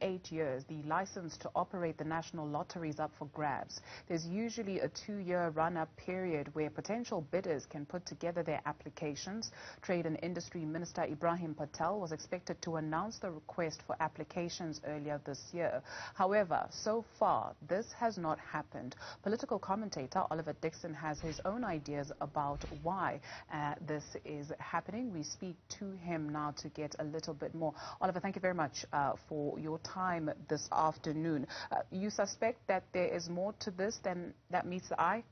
8 years, the license to operate the national lottery is up for grabs. There's usually a 2-year run-up period where potential bidders can put together their applications. Trade and Industry Minister Ibrahim Patel was expected to announce the request for applications earlier this year. However, so far, this has not happened. Political commentator Oliver Dixon has his own ideas about why this is happening. We speak to him now to get a little bit more. Oliver, thank you very much for your time this afternoon. You suspect that there is more to this than that meets the eye?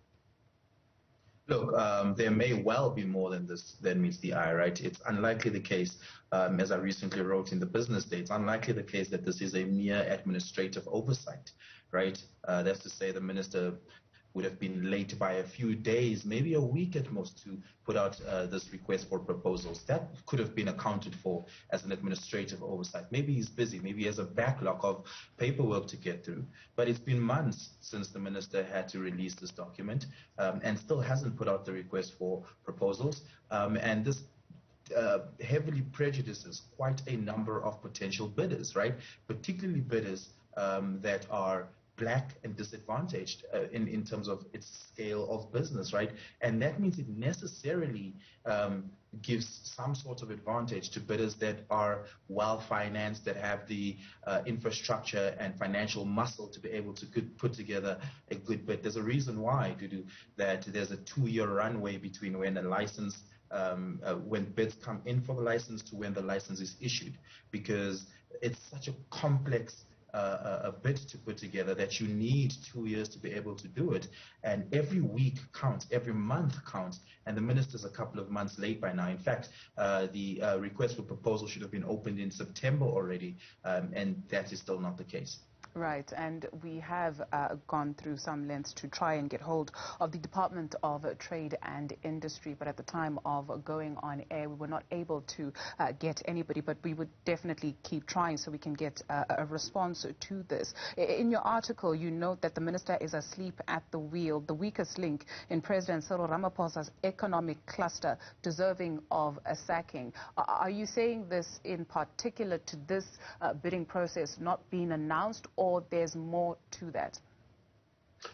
Look, there may well be more than this than meets the eye, right? It's unlikely the case, as I recently wrote in the Business Day, it's unlikely the case that this is a mere administrative oversight, right? That's to say the minister would have been late by a few days, maybe a week at most, to put out this request for proposals. That could have been accounted for as an administrative oversight. Maybe he's busy, maybe he has a backlog of paperwork to get through. But it's been months since the minister had to release this document and still hasn't put out the request for proposals. And this heavily prejudices quite a number of potential bidders, right? Particularly bidders that are black and disadvantaged in terms of its scale of business, right? And that means it necessarily gives some sort of advantage to bidders that are well-financed, that have the infrastructure and financial muscle to be able to put together a good bid. There's a reason why, Dudu, that there's a 2-year runway between when a license when bids come in for the license to when the license is issued, because it's such a complex a bid to put together that you need 2 years to be able to do it. And every week counts, every month counts, and the minister's a couple of months late by now. In fact, the request for proposal should have been opened in September already, and that is still not the case. Right, and we have gone through some lengths to try and get hold of the Department of Trade and Industry, but at the time of going on air, we were not able to get anybody, but we would definitely keep trying so we can get a response to this. In your article, you note that the minister is asleep at the wheel, the weakest link in President Cyril Ramaphosa's economic cluster, deserving of a sacking. Are you saying this in particular to this bidding process not being announced, or there's more to that?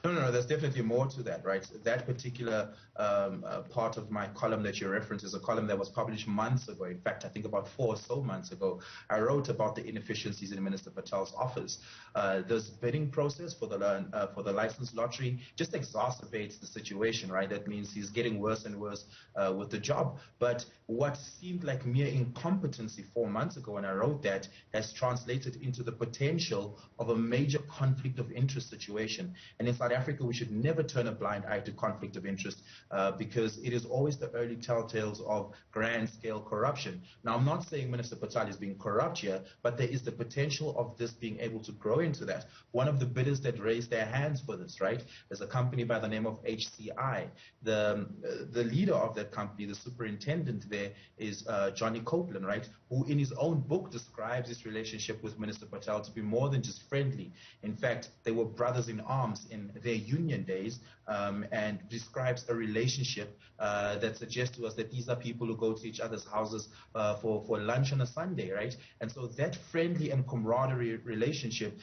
No, there's definitely more to that, right? That particular part of my column that you reference is a column that was published months ago. In fact, I think about 4 or so months ago, I wrote about the inefficiencies in Minister Patel's office. This bidding process for the licensed lottery just exacerbates the situation, right? That means he's getting worse and worse with the job. But what seemed like mere incompetency 4 months ago when I wrote that has translated into the potential of a major conflict of interest situation. And in South Africa, we should never turn a blind eye to conflict of interest because it is always the early telltales of grand-scale corruption. Now, I'm not saying Minister Patel is being corrupt here, but there is the potential of this being able to grow into that. One of the bidders that raised their hands for this, right, is a company by the name of HCI. The leader of that company, the superintendent there, is Johnny Copeland, right, who in his own book describes his relationship with Minister Patel to be more than just friendly. In fact, they were brothers in arms in their union days, and describes a relationship that suggests to us that these are people who go to each other's houses for lunch on a Sunday, right? And so that friendly and camaraderie relationship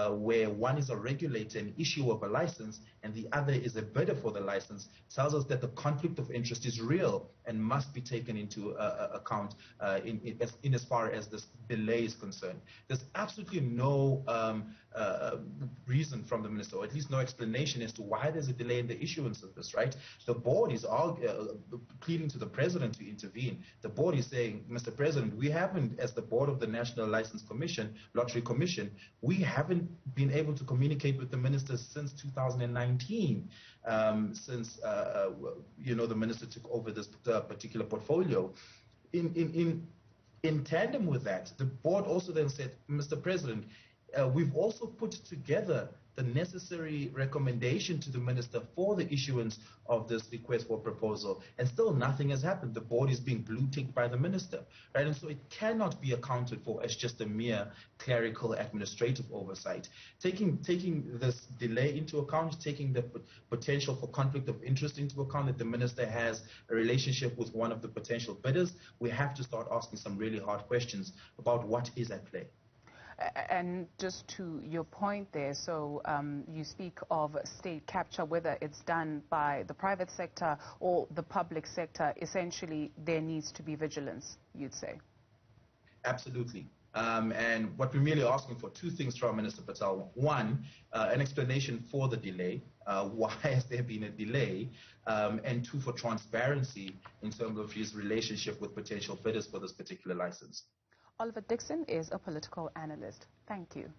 where one is a regulator and issuer of a license and the other is a bidder for the license tells us that the conflict of interest is real and must be taken into account in as far as this delay is concerned. There's absolutely no reason from the minister, or at least no explanation as to why there's a delay in the issuance of this, right? The board is all pleading to the president to intervene. The board is saying, Mr. President, we haven't, as the board of the National License Commission, Lottery Commission, we haven't been able to communicate with the minister since 2019, since the minister took over this particular portfolio. In tandem with that, the board also then said, Mr. President, we've also put together the necessary recommendation to the minister for the issuance of this request for proposal, and still nothing has happened. The board is being blue-ticked by the minister, right? And so it cannot be accounted for as just a mere clerical administrative oversight. Taking this delay into account, taking the potential for conflict of interest into account, that the minister has a relationship with one of the potential bidders, we have to start asking some really hard questions about what is at play. And just to your point there, so you speak of state capture, whether it's done by the private sector or the public sector, essentially there needs to be vigilance, you'd say. Absolutely. And what we're merely asking for, two things from Minister Patel. One, an explanation for the delay. Why has there been a delay? And two, for transparency in terms of his relationship with potential bidders for this particular license. Oliver Dixon is a political analyst. Thank you.